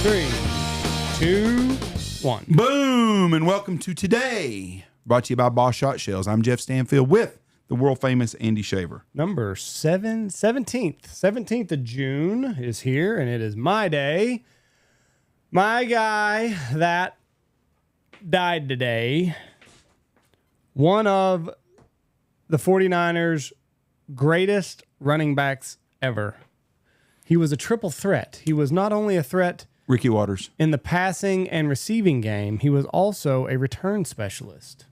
3, 2, 1. Boom, and welcome to Today, brought to you by Boss Shot Shells. I'm Jeff Stanfield with the world famous Andy Shaver. Number 17th of June is here, and it is my day. My guy that died today, one of the 49ers' greatest running backs ever. He was a triple threat. He was not only a threat Ricky Waters. in the passing and receiving game, he was also a return specialist.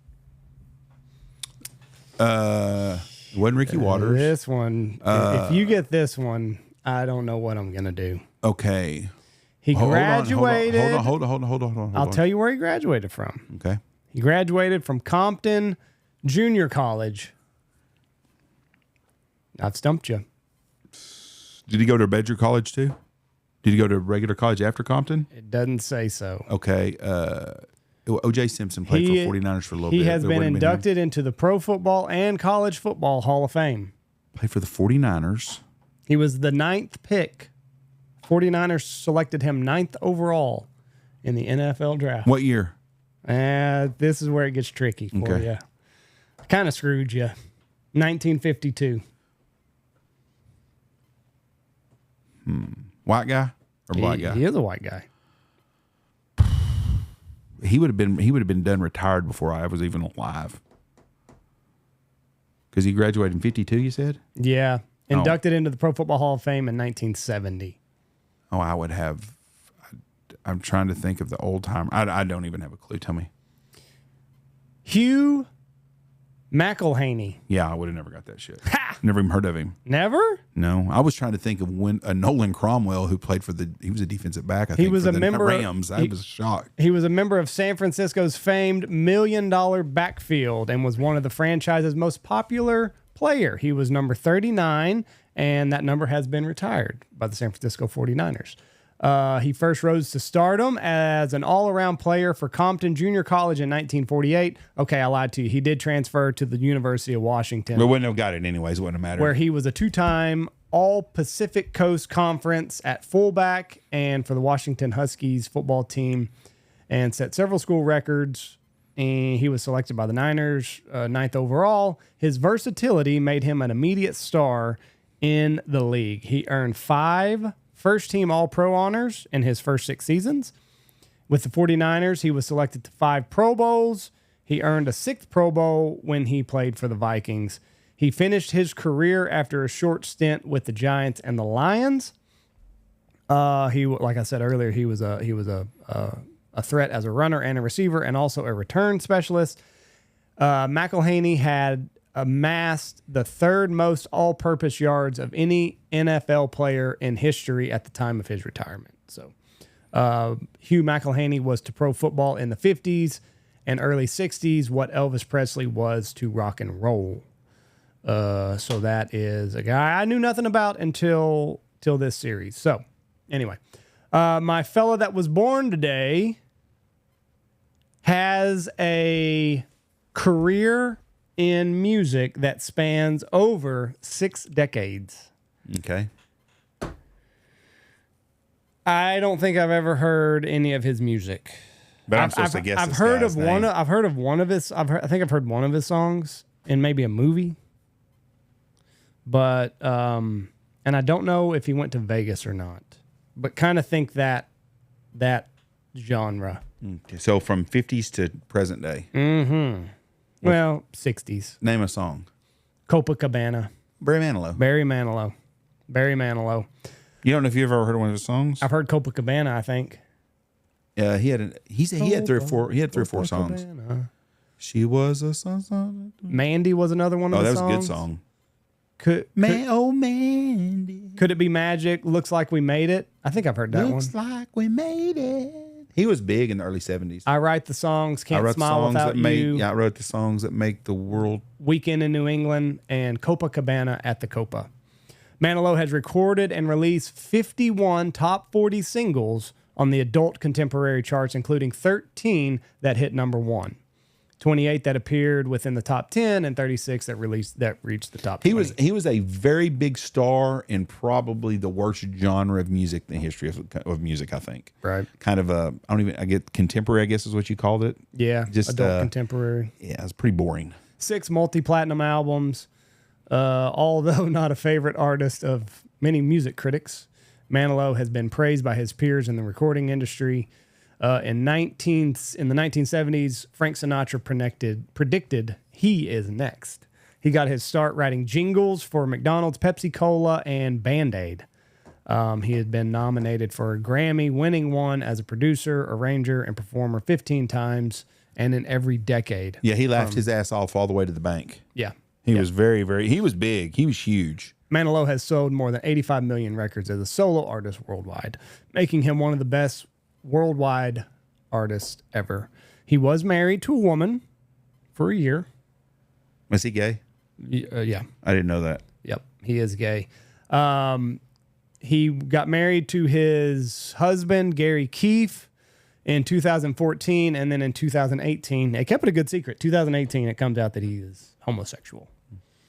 It wasn't Ricky Waters. This one, if you get this one, I don't know what I'm going to do. Okay. He graduated. Hold on. I'll tell you where he graduated from. Okay. He graduated from Compton Junior College. I've stumped you. Did he go to Badger College too? Did he go to regular college after Compton? It doesn't say so. Okay. O.J. Simpson played for 49ers for a little bit. He has been inducted into the Pro Football and College Football Hall of Fame. Played for the 49ers. He was the 9th pick. 49ers selected him 9th overall in the NFL draft. What year? This is where it gets tricky for you. Kind of screwed you. 1952. White guy or black guy? He is a white guy. He would have been done retired before I was even alive. Because he graduated in 52, you said? Yeah. Inducted into the Pro Football Hall of Fame in 1970. Oh, I would have. I'm trying to think of the old time. I don't even have a clue. Tell me. Hugh Mhaney. Yeah, I would have never got that shit. Never even heard of him. Never? No, I was trying to think of when Nolan Cromwell, who played for he was a defensive back. I think he was for a member Rams. I was shocked. He was a member of San Francisco's famed $1 million backfield and was one of the franchise's most popular player. He was number 39, and that number has been retired by the San Francisco 49ers. He first rose to stardom as an all-around player for Compton Junior College in 1948. Okay, I lied to you. He did transfer to the University of Washington. We wouldn't have got it anyways. Wouldn't have mattered. Where he was a two-time All-Pacific Coast Conference at fullback and for the Washington Huskies football team, and set several school records. And he was selected by the Niners, 9th overall. His versatility made him an immediate star in the league. He earned 5 first-team All-Pro honors in his first 6 seasons. With the 49ers, he was selected to 5 Pro Bowls. He earned a 6th Pro Bowl when he played for the Vikings. He finished his career after a short stint with the Giants and the Lions. Like I said earlier, he was a threat as a runner and a receiver, and also a return specialist. McElhaney had amassed the 3rd most all-purpose yards of any NFL player in history at the time of his retirement. So Hugh McElhaney was to pro football in the 50s and early 60s what Elvis Presley was to rock and roll. So that is a guy I knew nothing about until this series. So anyway, my fella that was born today has a career in music that spans over 6 decades. Okay. I don't think I've ever heard any of his music. But I'm supposed to guess. I've heard of one. I've heard one of his. I think I've heard one of his songs in maybe a movie. But and I don't know if he went to Vegas or not. But kind of think that genre. Okay, so from 50s to present day. Mm-hmm. Well, 60s. Name a song. Copacabana. Barry Manilow. Barry Manilow. You don't know if you've ever heard one of his songs? I've heard Copacabana, I think. Yeah, he had 3 or 4. He had 3 or 4 songs. She was a song. Mandy was another one of the songs. Oh, that was a good song. Mandy. Could it be Magic? Looks Like We Made It. I think I've heard that one. Looks like we made it. He was big in the early 70s. I write the songs, Can't Smile Without You. I wrote the songs that make the world. Weekend in New England, and Copacabana at the Copa. Manalo has recorded and released 51 top 40 singles on the adult contemporary charts, including 13 that hit number 1. 28 that appeared within the top 10, and 36 that reached the top 20. He was a very big star in probably the worst genre of music in the history of music, I think. Right. Kind of I get contemporary, I guess is what you called it. Yeah, just adult contemporary. Yeah, it's pretty boring. 6 multi-platinum albums. Although not a favorite artist of many music critics, Manalo has been praised by his peers in the recording industry. In the 1970s, Frank Sinatra predicted he is next. He got his start writing jingles for McDonald's, Pepsi Cola, and Band-Aid. He had been nominated for a Grammy, winning one as a producer, arranger, and performer 15 times, and in every decade. Yeah, he laughed his ass off all the way to the bank. Yeah. He was he was big. He was huge. Manalo has sold more than 85 million records as a solo artist worldwide, making him one of the best worldwide artist ever. He was married to a woman for a year. Was he gay? Yeah. I didn't know that. Yep. He is gay. He got married to his husband, Gary Keefe, in 2014. And then in 2018, they kept it a good secret. 2018, it comes out that he is homosexual.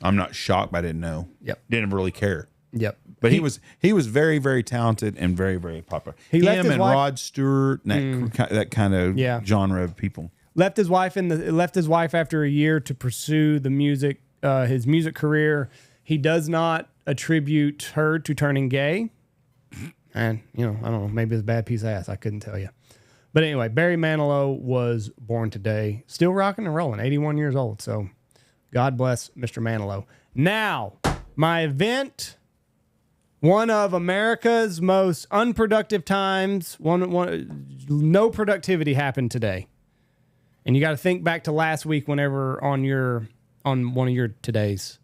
I'm not shocked, but I didn't know. Yep. Didn't really care. Yep. But he was very, very talented and very, very popular. Him and Rod Stewart, that kind of genre of people. Left his wife after a year to pursue the music, his music career. He does not attribute her to turning gay. And, I don't know, maybe it's a bad piece of ass. I couldn't tell you. But anyway, Barry Manilow was born today, still rocking and rolling, 81 years old. So God bless Mr. Manilow. Now, my event, one of America's most unproductive times, no productivity happened today. And you got to think back to last week whenever on one of your todays.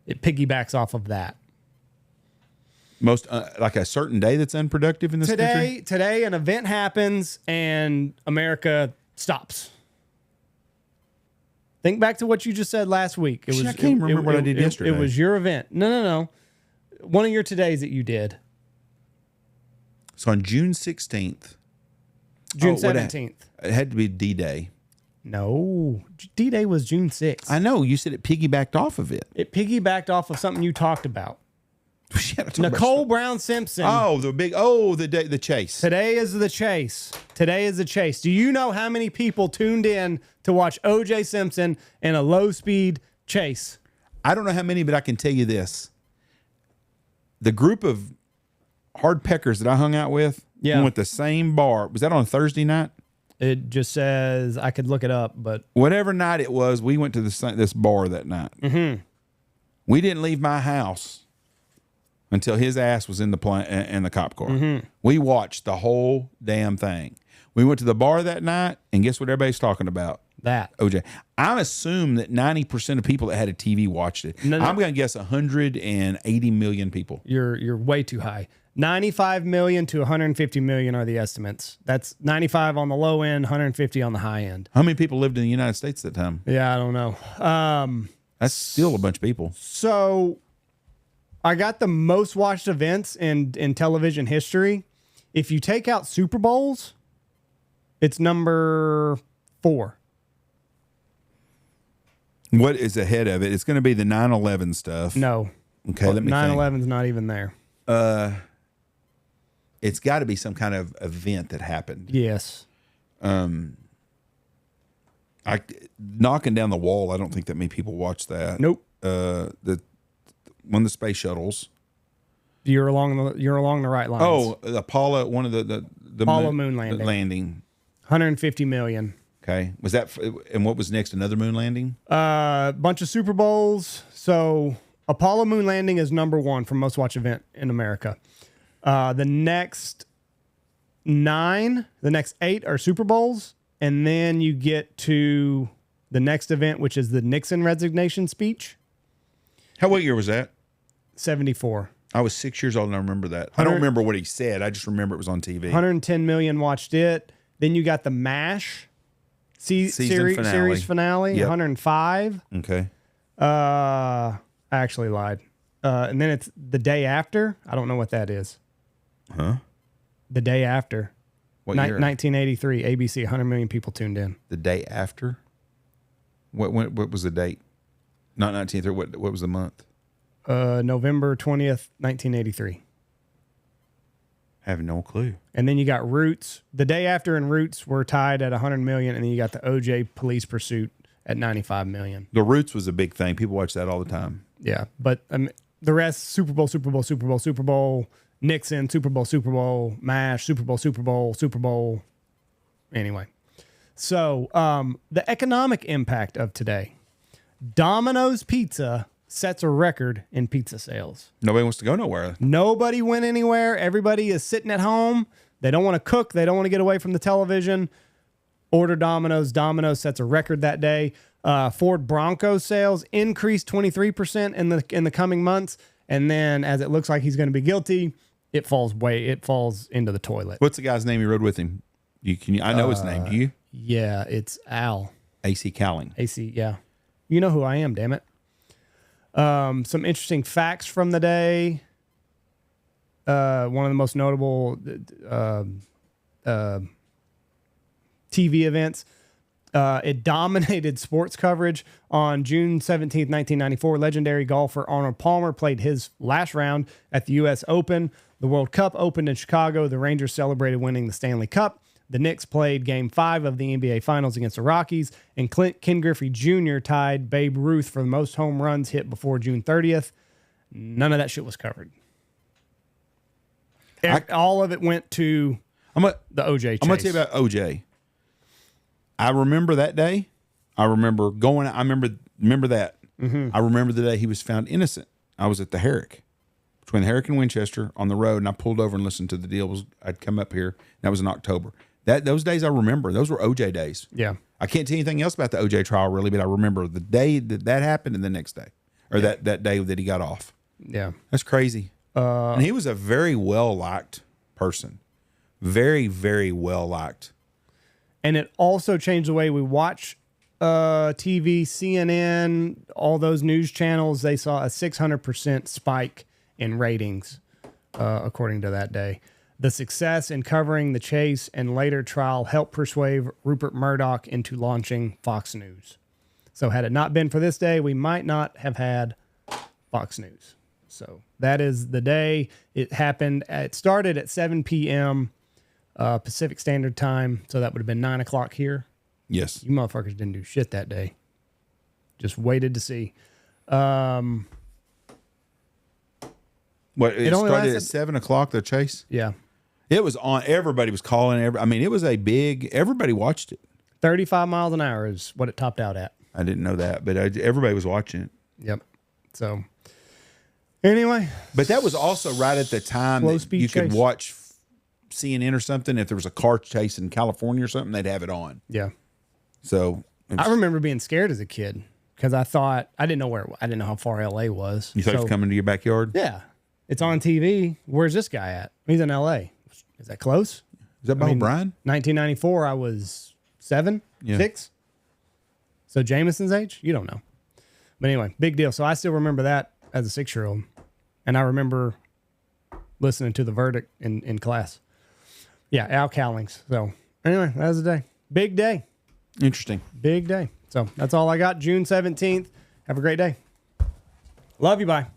It piggybacks off of that. Most like a certain day that's unproductive in this country? Today an event happens and America stops. Think back to what you just said last week. I can't remember what I did yesterday. It was your event. No. One of your todays that you did. So on June 16th. June 17th. It had to be D-Day. No. D-Day was June 6th. I know. You said it piggybacked off of it. It piggybacked off of something you talked about. Nicole Brown Simpson. Oh, the chase. Today is the chase. Today is the chase. Do you know how many people tuned in to watch O.J. Simpson in a low-speed chase? I don't know how many, but I can tell you this. The group of hard peckers that I hung out with went the same bar. Was that on a Thursday night? It just says, I could look it up, but... Whatever night it was, we went to this bar that night. Mm-hmm. We didn't leave my house until his ass was in the cop car. Mm-hmm. We watched the whole damn thing. We went to the bar that night, and guess what everybody's talking about? That. OJ. I assume that 90% of people that had a TV watched it. No. I'm going to guess 180 million people. You're way too high. 95 million to 150 million are the estimates. That's 95 on the low end, 150 on the high end. How many people lived in the United States at that time? Yeah, I don't know. That's still a bunch of people. So I got the most watched events in television history. If you take out Super Bowls, it's number 4. What is ahead of it? It's going to be the 9/11 stuff. No. Okay, let me 9/11's not even there. It's got to be some kind of event that happened. Yes. Knocking down the wall. I don't think that many people watch that. Nope. One of the space shuttles. You're along the right lines. Oh, the Apollo, one of the Apollo moon landing. 150 million. Okay. Was that, and what was next? Another moon landing? Bunch of Super Bowls. So Apollo moon landing is number 1 for most watched event in America. The next 8 are Super Bowls. And then you get to the next event, which is the Nixon resignation speech. What year was that? 74. I was 6 years old and I remember that. I don't remember what he said. I just remember it was on TV. 110 million watched it. Then you got the MASH series finale, yep. 105. Okay. I actually lied. And then it's the day after. I don't know what that is. Huh? The day after. What year? 1983, ABC, 100 million people tuned in. The day after? What was the date? Not 19th. Or what was the month? November 20th, 1983. I have no clue. And then you got Roots. The day after and Roots were tied at 100 million, and then you got the OJ Police Pursuit at 95 million. The Roots was a big thing. People watch that all the time. Yeah, but the rest: Super Bowl, Super Bowl, Super Bowl, Super Bowl, Nixon, Super Bowl, MASH, Super Bowl. Anyway, so the economic impact of today: Domino's Pizza sets a record in pizza sales. Nobody wants to go nowhere. Nobody went anywhere. Everybody is sitting at home. They don't want to cook. They don't want to get away from the television. Order Domino's. Domino's sets a record that day. Ford Bronco sales increased 23% in the coming months. And then as it looks like he's going to be guilty, it falls into the toilet. What's the guy's name he rode with him? I know his name. Do you? Yeah, it's Al. AC Cowling. AC, yeah. You know who I am, damn it. Some interesting facts from the day. One of the most notable TV events. It dominated sports coverage. On June 17th, 1994, legendary golfer Arnold Palmer played his last round at the U.S. Open. The World Cup opened in Chicago. The Rangers celebrated winning the Stanley Cup. The Knicks played Game 5 of the NBA Finals against the Rockies, and Ken Griffey Jr. tied Babe Ruth for the most home runs hit before June 30th. None of that shit was covered. All of it went to the OJ chase. I'm going to tell you about OJ. I remember that day. I remember going. I remember that. Mm-hmm. I remember the day he was found innocent. I was at the Herrick, between the Herrick and Winchester on the road, and I pulled over and listened to the deal. I'd come up here. And that was in October. Those days I remember. Those were OJ days. Yeah. I can't tell you anything else about the OJ trial really, but I remember the day that happened and the next day, or that day that he got off. Yeah. That's crazy. And he was a very well-liked person. Very, very well-liked. And it also changed the way we watch TV, CNN, all those news channels. They saw a 600% spike in ratings, according to that day. The success in covering the chase and later trial helped persuade Rupert Murdoch into launching Fox News. So had it not been for this day, we might not have had Fox News. So that is the day it happened. It started at 7 p.m. Pacific Standard Time. So that would have been 9 o'clock here. Yes. You motherfuckers didn't do shit that day. Just waited to see. It started at 7 o'clock, the chase? Yeah. It was on. Everybody was calling. It was everybody watched it. 35 miles an hour is what it topped out at. I didn't know that, but everybody was watching it. Yep. So, anyway. But that was also right at the time that you could watch CNN or something. If there was a car chase in California or something, they'd have it on. Yeah. So. I remember being scared as a kid because I didn't know how far LA was. You thought it was coming to your backyard? Yeah. It's on TV. Where's this guy at? He's in LA. Is that close? Is that by O'Brien? 1994, I was 6. So Jameson's age? You don't know. But anyway, big deal. So I still remember that as a 6-year-old. And I remember listening to the verdict in class. Yeah, Al Cowlings. So anyway, that was the day. Big day. Interesting. Big day. So that's all I got. June 17th. Have a great day. Love you. Bye.